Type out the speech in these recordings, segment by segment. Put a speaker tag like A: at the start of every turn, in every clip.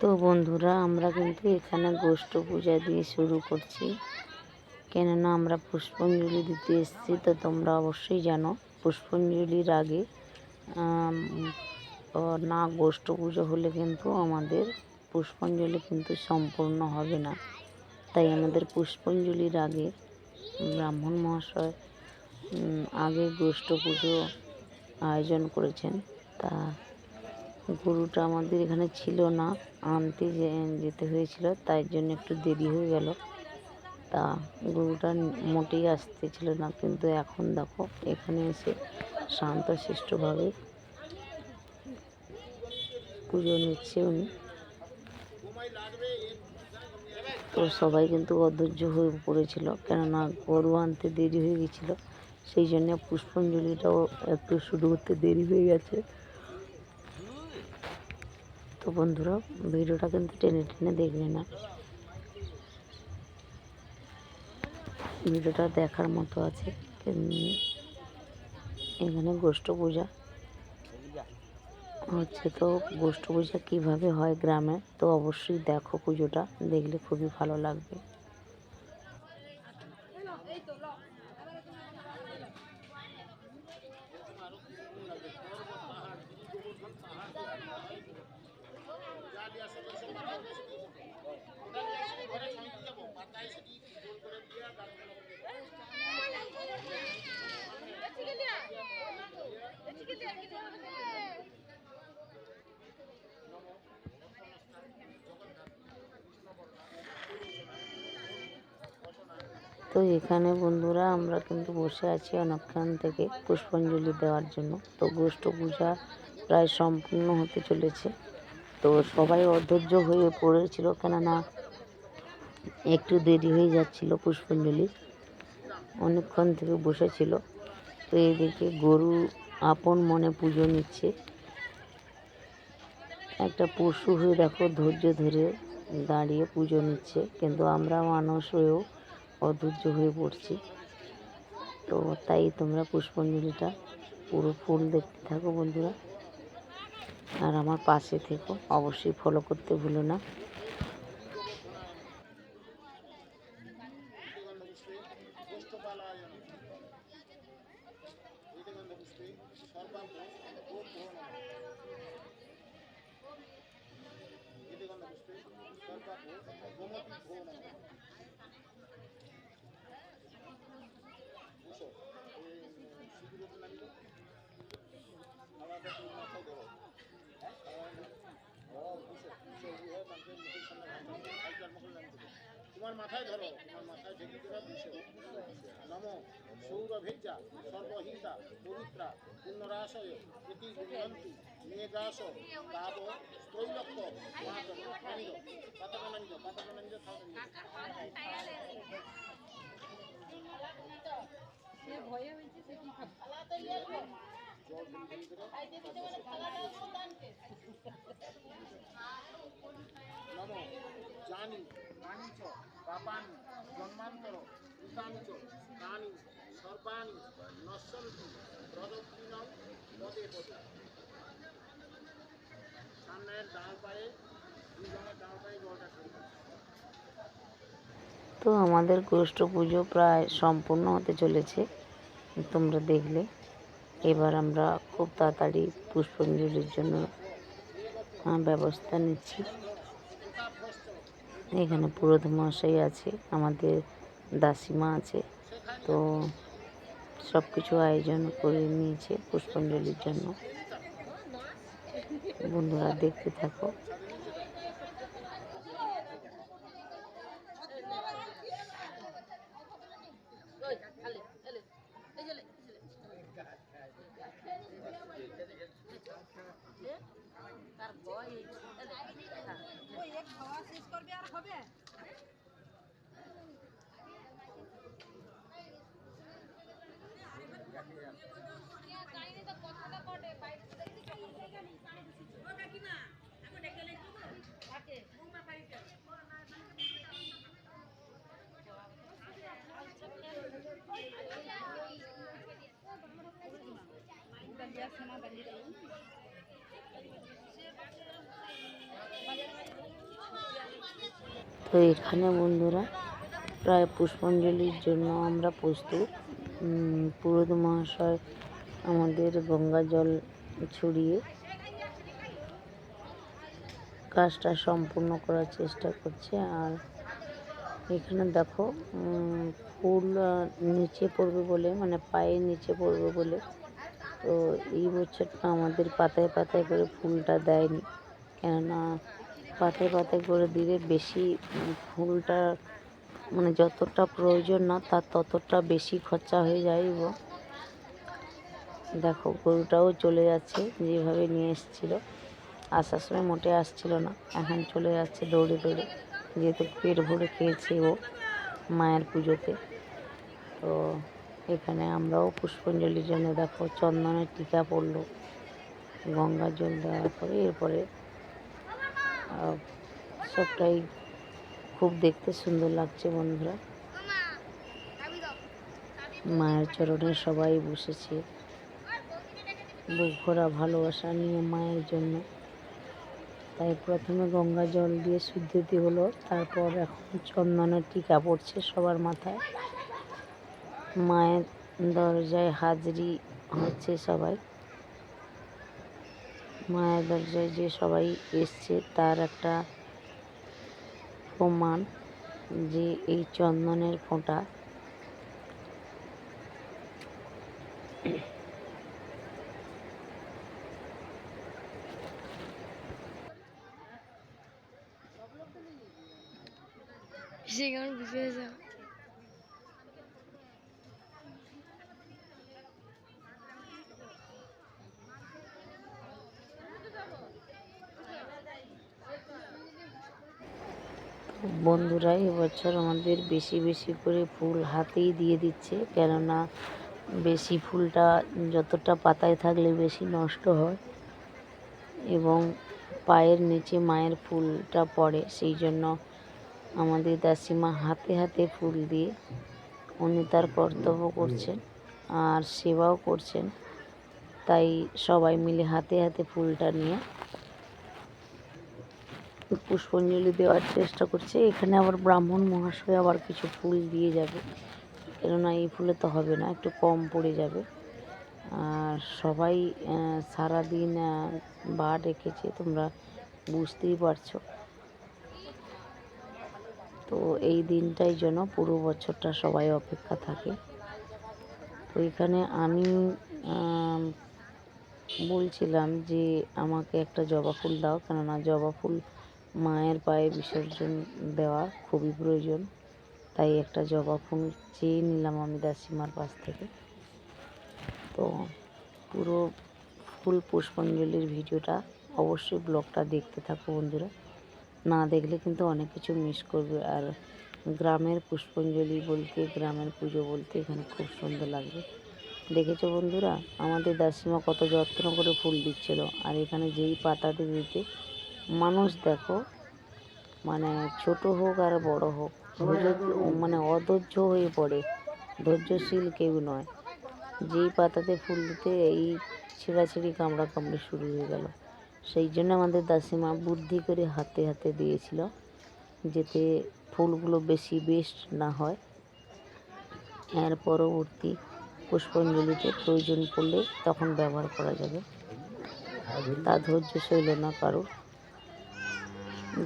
A: তো বন্ধুরা, আমরা কিন্তু এখানে গোষ্ঠ পূজা দিয়ে শুরু করছি, কেননা আমরা পুষ্পাঞ্জলি দিতে এসেছি। তো তোমরা অবশ্যই জানো, পুষ্পাঞ্জলির আগে না গোষ্ঠ পুজো হলে কিন্তু আমাদের পুষ্পাঞ্জলি কিন্তু সম্পূর্ণ হবে না। তাই আমাদের পুষ্পাঞ্জলির আগে ব্রাহ্মণ মহাশয় আগে গোষ্ঠ পুজো আয়োজন করেছেন। তা গরুটা আমাদের এখানে ছিল না, আনতে যেতে হয়েছিল, তাই জন্য একটু দেরি হয়ে গেল। তা গরুটা মোটেই আসতেছিল না, কিন্তু এখন দেখো এখানে এসে শান্তশিষ্টভাবে পুজো নিচ্ছে উনি। তো সবাই কিন্তু অধৈর্য হয়ে পড়েছিল, কেননা গরু আনতে দেরি হয়ে গেছিলো, সেই জন্য পুষ্পাঞ্জলিটাও একটু শুরু করতে দেরি হয়ে গেছে। তো বন্ধুরা, ভিডিওটা কিন্তু টেনে টেনে দেখবে না, ভিডিওটা দেখার মতো আছে। এখানে গোষ্ঠ পূজা হচ্ছে। তো গোষ্ঠ পূজা কীভাবে হয় গ্রামে, তো অবশ্যই দেখো, পুজোটা দেখলে খুবই ভালো লাগবে। তো এখানে বন্ধুরা আমরা কিন্তু বসে আছি অনেকক্ষণ থেকে পুষ্পাঞ্জলি দেওয়ার জন্য। তো গোষ্ঠ পূজা প্রায় সম্পূর্ণ হতে চলেছে। তো সবাই অধৈর্য হয়ে পড়েছিল, কেননা একটু দেরি হয়ে যাচ্ছিল, পুষ্পাঞ্জলি অনেকক্ষণ থেকে বসেছিল। তো এদিকে গরু আপন মনে পুজো নিচ্ছে, একটা পশু হয়ে দেখো ধৈর্য ধরে দাঁড়িয়ে পুজো নিচ্ছে, কিন্তু আমরা মানুষ হয়েও অধৈর্য হয়ে পড়ছি। তো তাই তোমরা পুষ্পাঞ্জলিটা পুরো ফুল দেখতে থাকো বন্ধুরা, আর আমার পাশে থেকো, অবশ্যই ফলো করতে ভুলো না।
B: তোমার মাথায় ধরো, তোমার মাথায় ঢেকে দেওয়া বিষয় নমো সৌরভেজ্জা সর্বহিতা পবিত্রা পুণ্যরাশয় এটি গুণন্তি মেঘাস তাব ত্রৈলক্ষ মানিল পাতাকানন্দ পাতাকানন্দ সে ভয়ে হয়েছে, সে কি খাবে নম জানি মানিচ পাপানি জন্মান্তর কৃতানি চ তানি সর্বাণি নশ্যন্তি প্রদক্ষিণং পদে পদে। সামনের ডান পায়ে দুজনের ডান পায়ে জলটা ছড়িয়ে।
A: তো আমাদের গোষ্ঠ পুজো প্রায় সম্পূর্ণ হতে চলেছে, তোমরা দেখলে। এবার আমরা খুব তাড়াতাড়ি পুষ্পাঞ্জলির জন্য ব্যবস্থা নিচ্ছি। এখানে পুরোহিত মশাই আছে, আমাদের দাসিমা আছে, তো সব কিছু আয়োজন করে নিয়েছে পুষ্পাঞ্জলির জন্য। বন্ধুরা দেখতে থাকো। তো এখানে বন্ধুরা প্রায় পুষ্পাঞ্জলির জন্য আমরা প্রস্তুত। পুরোহিত মহাশয় আমাদের গঙ্গা জল ছড়িয়ে কাজটা সম্পূর্ণ করার চেষ্টা করছে। আর এখানে দেখো ফুল নিচে পড়বে বলে, মানে পায়ের নিচে পড়বে বলে, তো এই বছরটা আমাদের পাতায় পাতায় করে ফুলটা দেয়নি, কেননা পাতায় পাতায় করে দিলে বেশি ফুলটা মানে যতটা প্রয়োজন না তার ততটা বেশি খরচা হয়ে যায়। এবং দেখো গরুটাও চলে যাচ্ছে, যেভাবে নিয়ে এসেছিলো আসার সময় মোটে আসছিল না, এখন চলে যাচ্ছে দৌড়ে দৌড়ে, যেহেতু পেট ভরে খেয়েছে ও মায়ের পুজোতে। তো এখানে আমরাও পুষ্পাঞ্জলির জন্য দেখো চন্দনের টিকা পড়লো, গঙ্গা জল দেওয়ার পরে এরপরে সবটাই খুব দেখতে সুন্দর লাগছে বন্ধুরা। মায়ের চরণে সবাই বসেছে বুক ভরা ভালোবাসা নিয়ে মায়ের জন্য। তাই প্রথমে গঙ্গা জল দিয়ে শুদ্ধিতি হলো, তারপর এখন চন্দনের টিকা পড়ছে সবার মাথায়। মায়ের দরজায় হাজরি হচ্ছে সবাই, মায়ের দরজায় যে সবাই এসছে তার একটা প্রমাণ যে এই চন্দনের ফোঁটা। বন্ধুরা এবছর আমাদের বেশি বেশি করে ফুল হাতেই দিয়ে দিচ্ছে, কেননা বেশি ফুলটা যতটা পাতায় থাকলে বেশি নষ্ট হয় এবং পায়ের নিচে মায়ের ফুলটা পড়ে, সেই জন্য আমাদের দাসিমা হাতে হাতে ফুল দিয়ে উনি তার কর্তব্য করছেন আর সেবাও করছেন। তাই সবাই মিলে হাতে হাতে ফুলটা নিয়ে পুষ্পাঞ্জলি দেওয়ার চেষ্টা করছে। এখানে আবার ব্রাহ্মণ মহাশয় আবার কিছু ফুল দিয়ে যাবে, কেননা এই ফুলে তো হবে না, একটু কম পড়ে যাবে। আর সবাই সারাদিন বার রেখেছে, তোমরা বুঝতেই পারছো। তো এই দিনটাই যেন পুরো বছরটা সবাই অপেক্ষা থাকে। তো এখানে আমি বলছিলাম যে আমাকে একটা জবা ফুল দাও, কেননা জবা ফুল মায়ের পায়ে বিসর্জন দেওয়া খুবই প্রয়োজন। তাই একটা জবা ফুল চেয়ে নিলাম আমি দাসিমার পাশ থেকে। তো পুরো ফুল পুষ্পাঞ্জলির ভিডিওটা অবশ্যই ব্লগটা দেখতে থাকো বন্ধুরা, না দেখলে কিন্তু অনেক কিছু মিস করবে। আর গ্রামের পুষ্পাঞ্জলি বলতে, গ্রামের পুজো বলতে এখানে খুব সুন্দর লাগবে। দেখেছো বন্ধুরা আমাদের দাসিমা কত যত্ন করে ফুল দিচ্ছিল, আর এখানে যেই পাতাতে দিতে মানুষ দেখো, মানে ছোট হোক আর বড় হোক, মানে অধৈর্য হয়ে পড়ে, ধৈর্যশীল কেউ নয়। যেই পাতাতে ফুল দিতে এই ছিঁড়াছিঁড়ি কামড়া কামড়ি শুরু হয়ে গেল। সেই জন্য আমাদের দাসিমা বুদ্ধি করে হাতে হাতে দিয়েছিল, যাতে ফুলগুলো বেশি বেস্ট না হয়। এর পরবর্তী পুষ্পাঞ্জলিতে প্রয়োজন পড়লে তখন ব্যবহার করা যাবে, তা ধৈর্য সইল না কারোর।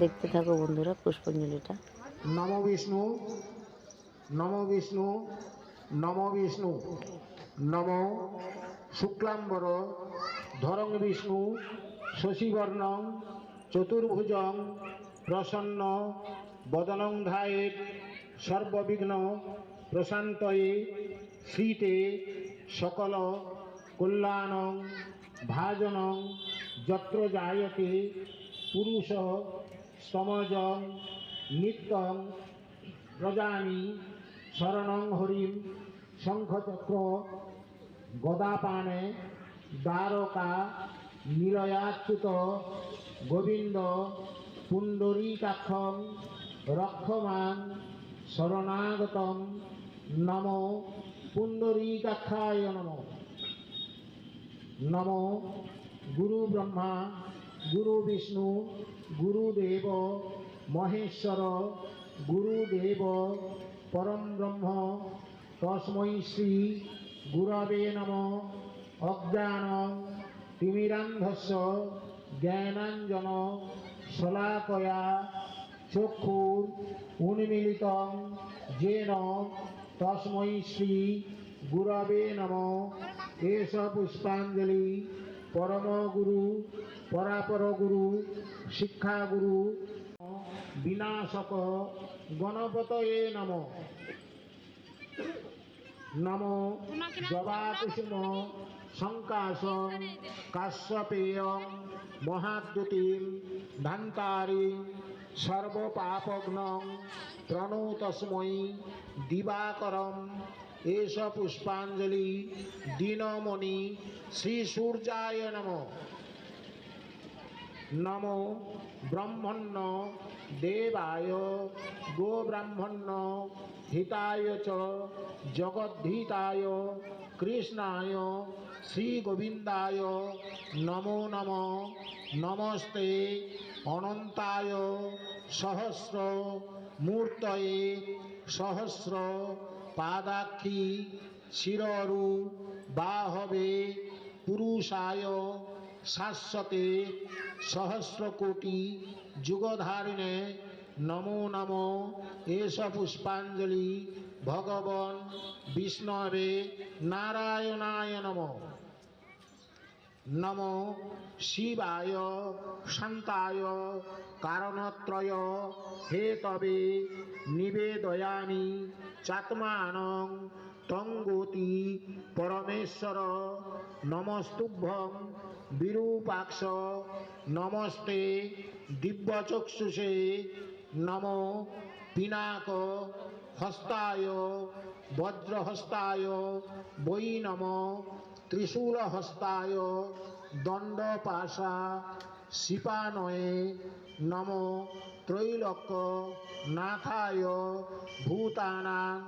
A: দেখতে থাকো বন্ধুরা পুষ্পাঞ্জলিটা।
B: নম বিষ্ণু, নম বিষ্ণু, নম বিষ্ণু, নম শুক্লাম্বর ধরং বিষ্ণু শশীবর্ণং চতুর্ভুজং প্রসন্ন বদনং ধ্যায়েৎ সর্ববিঘ্ন প্রশান্তয়ে শ্রীতে সকল কল্যাণং ভাজনং যত্র জায়তে পুরুষ সমজং নিত্যং ব্রজামি শরণং হরিম শঙ্খচক্র গদাপানে দ্বারকা নিলয়াচ্যুত গোবিন্দ পুণ্ডরীকাক্ষং রক্ষমাণ শরণাগতং নম পুণ্ডরীকাক্ষায় নম। নম গুরু ব্রহ্মা গুরু বিষ্ণু গুরুদেব
C: মহেশ্বর গুরুদেব পরম ব্রহ্ম তস্मै শ্রী গুরবে নমঃ। অজ্ঞান তিমিরান্ধস্য জ্ঞানাঞ্জন শলাকয়া চক্ষুর উন্মীলিতং येन তস্मै শ্রী গুরবে নমঃ। এষ পুষ্পাঞ্জলি পরম গুরু পরাপর গুরু শিক্ষা গুরু বিনাশক গণপতয়ে নমঃ। নমো জবা কুসুম সংকাশং কাশ্যপেয়ং মহাদ্যুতিম ধান্তারি সর্বপাপগ্নং প্রণতস্मै দিবাকরম। এষ পুষ্পাঞ্জলি দীনমণি শ্রী সূর্যায় নমঃ। নমো ব্রহ্মণ্য দেবায় গোব্রাহ্মণ্য হিতায় চ জগদ্ধিতায় কৃষ্ণায় শ্রীগোবিন্দায় নমো নমঃ। নমস্তে অনন্তায় সহস্র মূর্তয়ে সহস্র পাদাক্ষী শিররু বাহবে পুরুষায় শাশ্বতে সহস্রকোটি যুগধারিণে নমো নমঃ। এষ পুষ্পাঞ্জলি ভগবন বিষ্ণবে নারায়ণায় নমঃ। নমো শিবায় শান্তায় কারণত্রয় হেতবে নিবেদয়ামি চাত্মানং তঙ্গতি পরমেশ্বর। নমস্তুভ্যং বিরূপাক্ষ নমস্তে দিব্যচক্ষুষে। নমো পিনাক হস্তায় বজ্রহস্তায় বৈ নমঃ। ত্রিশূলহস্তায় দণ্ডপাশা শিপানয়ে নমঃ। ত্রৈলোক্য নাথায় ভূতানাং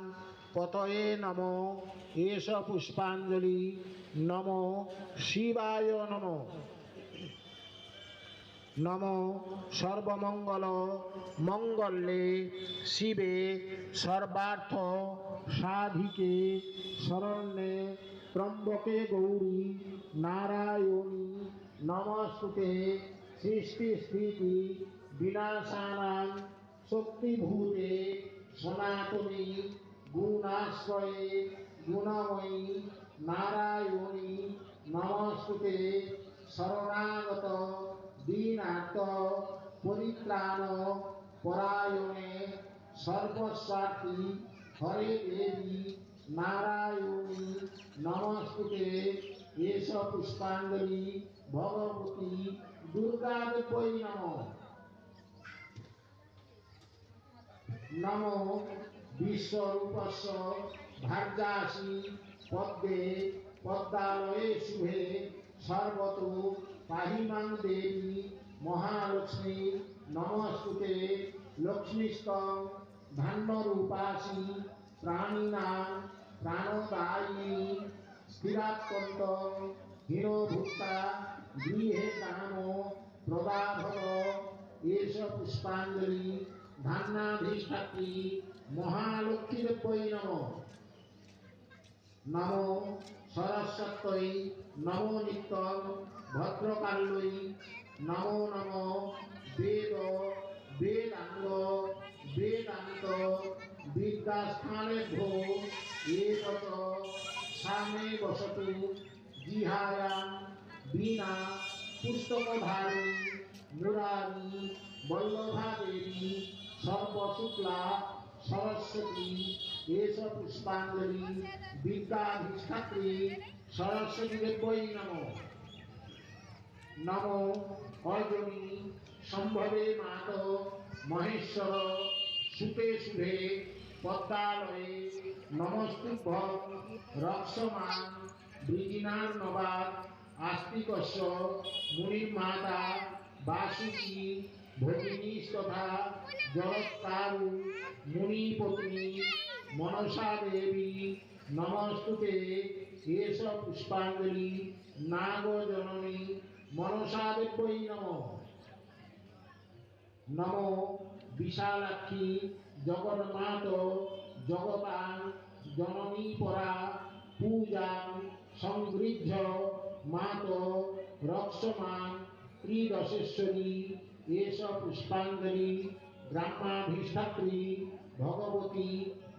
C: পতয়ে নমঃ। এষ পুষ্পাঞ্জলি নমো শিবায় নমঃ। নমো সর্বমঙ্গল মঙ্গলে শিবে সর্বার্থ সাধিকে শরণ্যে ত্র্যম্বকে গৌরী নারায়ণী নমস্তুতে। সৃষ্টি স্থিতি বিনাশানাং শক্তিভূতে সনাতনী গুণাশ্রয়ে গুণময়ী নারায়ণী নমস্তুতে। শরণাগত দীনার্ত পরিত্রাণ পরায়ণে সর্বস্বার্থী হরে দেবী নারায়ণী নমস্তুতে। এষ পুষ্পাঞ্জলি ভগবতী দুর্গাদেবৈ নমঃ। নমো বিশ্বরূপস্য ভার্যাসি পদ্মে পদ্মালয়ে শুভে সর্বতো পাহিমাং দেবী মহালক্ষ্মী নমস্তুতে। লক্ষ্মীস্তং ধান্যরূপাসি প্রাণিনাং প্রাণদায়িনী স্থিরাত্মন্তং হীনভুক্তা গৃহে দান প্রদাভব। এষ পুষ্পাঞ্জলি ধান্যাধিষ্ঠাত্রী মহালক্ষ্মীদেবৈ নমঃ। নমো সরস্বত্যৈ নমো নিত্যং ভদ্রকাল্যৈ নমো নমঃ। বেদ বেদাঙ্গ বেদান্ত বিদ্যাস্থানেভ্যো এতত সামে বসতু জিহায়াং বীণা পুস্তকধারিণী মুরারি বল্লভা দেবী সর্বশুক্লা সরস্বতী। এষ পুষ্পাঞ্জলি বিদ্যাধিষ্ঠাত্রী সরস্বতী দেবৈ নমঃ। নমো অর্জনী সম্ভবে মাত মহেশ্বর সুতে শুভে পদ্মালয়ে নমস্তুভ্যং। রক্ষমাণ বৃজিনার্ণবাদ আস্তিকস্য মুনির্মাতা বাসুকী ভগিনীস্তথা জলৎকারু মুনিপত্নী মনসা দেবী নমস্তুতে। এষ পুষ্পাঞ্জলি নাগজননী মনসা দেবৈ নমঃ। নমো বিশালাক্ষী জগন্মাত জগতাং জননী পরা পূজাং সংগৃহ্য মাত রক্ষমাং ত্রিদশেশ্বরী এষ পুষ্পাঞ্জলি ব্রহ্মাধিষ্ঠাত্রী ভগবতী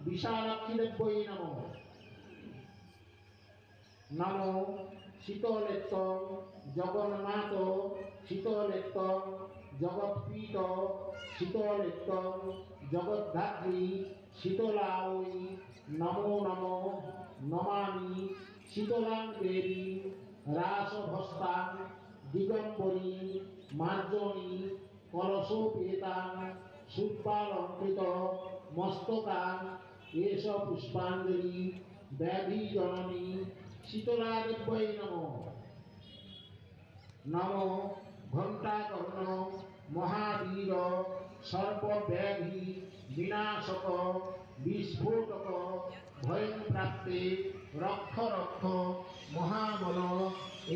C: বিশালাক্ষী দেব্যৈ নমঃ। নমো শীতলেত্তং জগন্মাত শীতলেত্তং জগৎপীঠ শীতলেত্তং জগদ্ধাত্রী শীতলায় নমো নমো নমামি শীতলাং দেবী রাসভস্তাং দিগম্বরী মার্জনী কলশোপেতাং শুক্লালঙ্কৃত মস্তকাং এষ পুষ্পাঞ্জলি ব্যাধি জননী শীতলা দেব্যৈ নমঃ। নমো ঘণ্টাকর্ণ মহাবীর সর্বব্যাধি বিনাশক বিস্ফোটক ভয়ং প্রাপ্তে রক্ষ রক্ষ মহাবল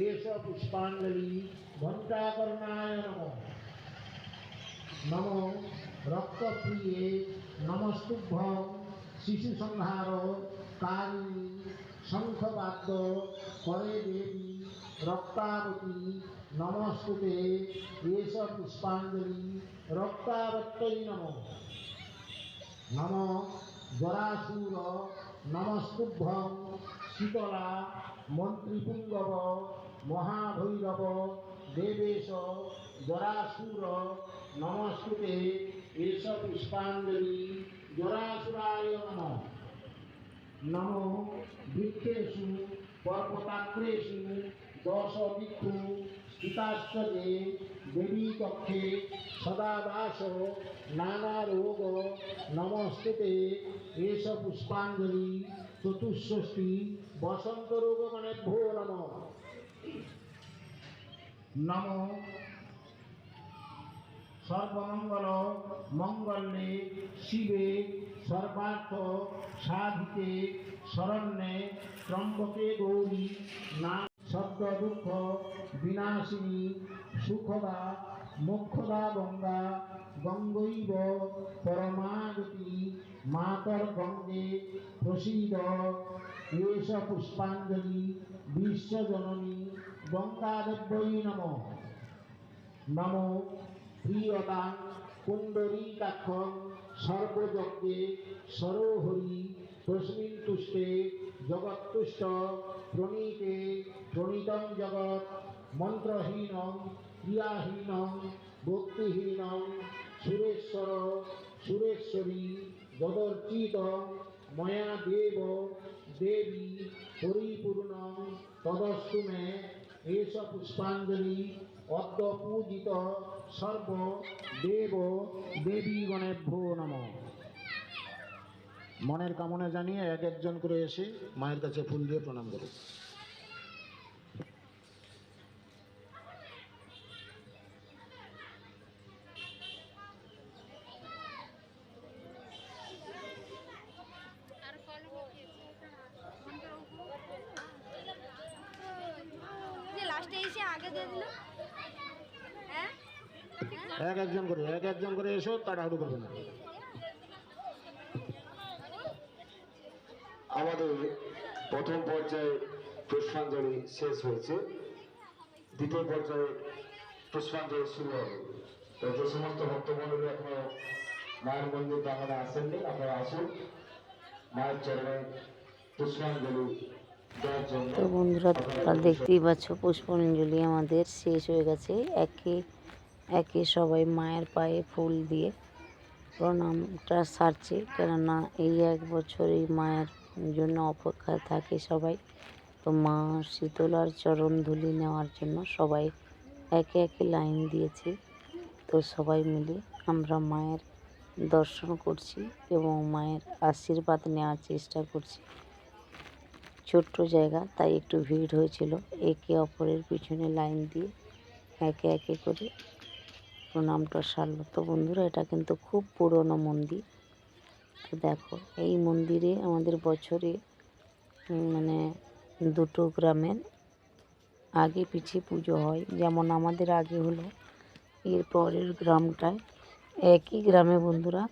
C: এষ পুষ্পাঞ্জলি ঘণ্টাকর্ণায় নমঃ। নমো রক্তপ্রিয়ে নমস্তুভ্যং শিশু সংহার কারিণী শঙ্খবাদ্য করে দেবী রক্তাবতী নমস্তুতে এষ পুষ্পাঞ্জলি রক্তাবত্যৈ নমঃ। নমো জরাসুর নমস্তুভ্যং শীতলা মন্ত্রীপুঙ্গব মহাভৈরব দেবেশ জরাসুর নমস্তুতে এষ পুষ্পাঞ্জলি জরাসুরায় নমঃ। নমো বৃক্ষেষু পর্বতাগ্রেষু দশ দিক্ষু স্থিতাশ্চ যে দেবী কক্ষে সদা বাস নানা রোগ নমস্তুতে এষ পুষ্পাঞ্জলি চতুষ্ষষ্ঠী বসন্ত রোগগণেভ্যো নমঃ। নমো সর্বমঙ্গল মঙ্গলে শিবে সর্বার্থ সাধিতে শরণ্যে ত্রম্বকে গৌরী নাম সদ্য দুঃখ বিনাশিনী সুখদা মোক্ষদা গঙ্গা গঙ্গৈব পরমাগতি মাতর গঙ্গে প্রসীদ এষ পুষ্পাঞ্জলি বিশ্বজননী গঙ্গা দেব্যৈ নমঃ। নমো প্রিয়তাং কুণ্ডলীকাক্ষং সর্বযজ্ঞে সরোহরি তস্মিন তুষ্টে জগৎতুষ্ট প্রণীতে প্রণীতং জগৎ মন্ত্রহীনং ক্রিয়াহীনং ভক্তিহীনং সুরেশ্বর সুরেশ্বরী যদর্চিত ময়া দেব দেবী পরিপূর্ণং তদস্তু মে এষ পুষ্পাঞ্জলি অদ্য পূজিত সর্ব দেব দেবীগণেভ্যো নমঃ। মনের কামনা জানিয়ে এক একজন করে এসে মায়ের কাছে ফুল দিয়ে প্রণাম করো।
D: লাস্টে এসে আগে দিয়ে দিল। হ্যাঁ
C: এক একজন করে এসো, তাড়াহুড়ো করবে না।
E: আমাদের প্রথম পর্যায়ে পুষ্পাঞ্জলি শেষ হয়েছে, দ্বিতীয় পর্যায়ে পুষ্পাঞ্জলি শুরু হবে। তো যে সমস্ত ভক্তমণ্ডলী এখনো মায়ের মন্দির প্রাঙ্গণে আসেননি, আপনারা আসুন মায়ের চরণে পুষ্পাঞ্জলি দেওয়ার জন্য।
A: তো বন্ধুরা, তোমরা দেখতেই পাচ্ছ পুষ্পাঞ্জলি আমাদের শেষ হয়ে গেছে। একে একে সবাই মায়ের পায়ে ফুল দিয়ে প্রণামটা সারছে, কেননা এই এক বছর এই মায়ের জন্য অপেক্ষায় থাকে সবাই। তো মা শীতলার চরণ ধুলি নেওয়ার জন্য সবাই একে একে লাইন দিয়েছে। তো সবাই মিলে আমরা মায়ের দর্শন করছি এবং মায়ের আশীর্বাদ নেওয়ার চেষ্টা করছি। ছোট্ট জায়গা, তাই একটু ভিড় হয়েছিল। একে অপরের পিছনে লাইন দিয়ে একে একে করে প্রণামটা সারলো। তো বন্ধুরা, এটা কিন্তু খুব পুরনো মন্দির। তো দেখো, এই মন্দিরে আমাদের বছরে মানে দুটো গ্রামের আগে পিছিয়ে পুজো হয়। যেমন আমাদের আগে হলো, এর পরের গ্রামটায় একই গ্রামে বন্ধুরা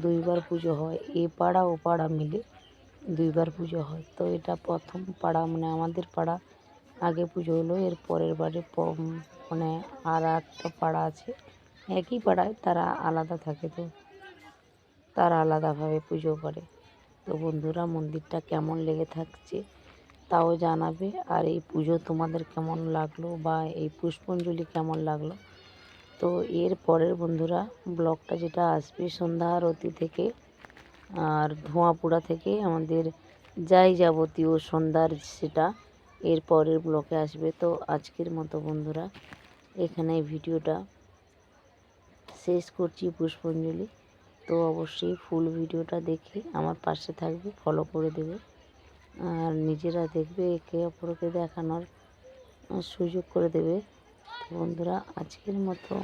A: দুইবার পুজো হয়, এ পাড়া ও পাড়া মিলে দুইবার পুজো হয়। তো এটা প্রথম পাড়া মানে আমাদের পাড়া আগে পুজো হলো, এর পরের বারে মানে আর একটা পাড়া আছে একই পাড়ায়, তারা আলাদা থাকে, তো তারা আলাদাভাবে পুজো করে। তো বন্ধুরা মন্দিরটা কেমন লেগে থাকছে তাও জানাবে, আর এই পুজো তোমাদের কেমন লাগলো বা এই পুষ্পাঞ্জলি কেমন লাগলো। তো এর পরের বন্ধুরা ব্লগটা যেটা আসবে সন্ধ্যা আরতি থেকে আর ধোঁয়াপুড়া থেকে আমাদের যাই যাবতীয় সন্ধ্যার সেটা এর পরের ব্লকে আসবে। তো আজকের মতো বন্ধুরা এখানে ভিডিওটা শেষ করছি পুষ্পাঞ্জলি। তো অবশ্যই ফুল ভিডিওটা দেখে আমার পাশে থাকবে, ফলো করে দেবে আর নিজেরা দেখবে, একে অপরকে দেখানোর সুযোগ করে দেবে। তো বন্ধুরা আজকের মতো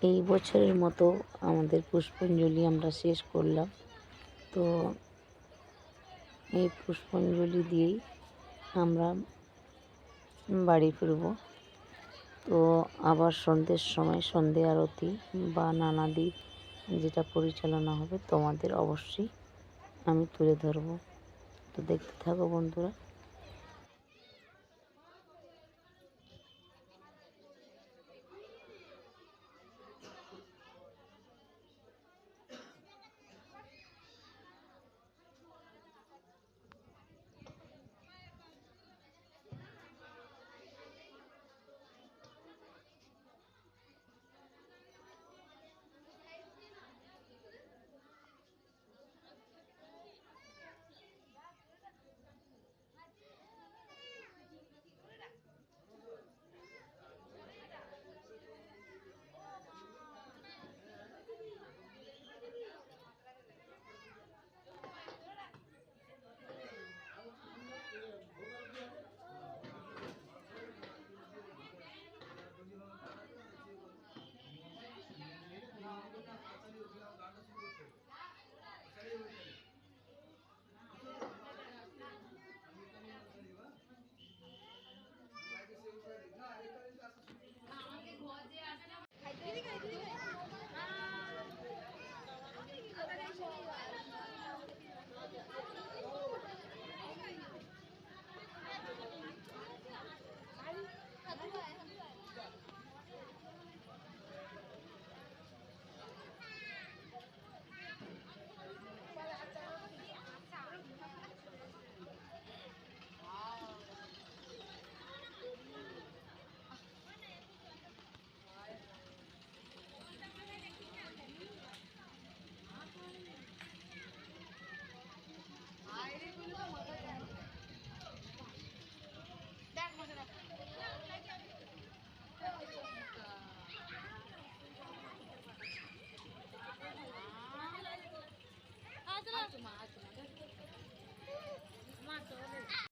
A: এই বছরের মতো আমাদের পুষ্পাঞ্জলি আমরা শেষ করলাম। তো এই পুষ্পাঞ্জলি দিয়েই আমরা বাড়ি ফিরব। তো আবার সন্ধ্যের সময় সন্ধে আরতি বা নানাদি যেটা পরিচালনা হবে তোমাদের অবশ্যই আমি তুলে ধরবো। তো দেখতে থাকো বন্ধুরা।
D: মা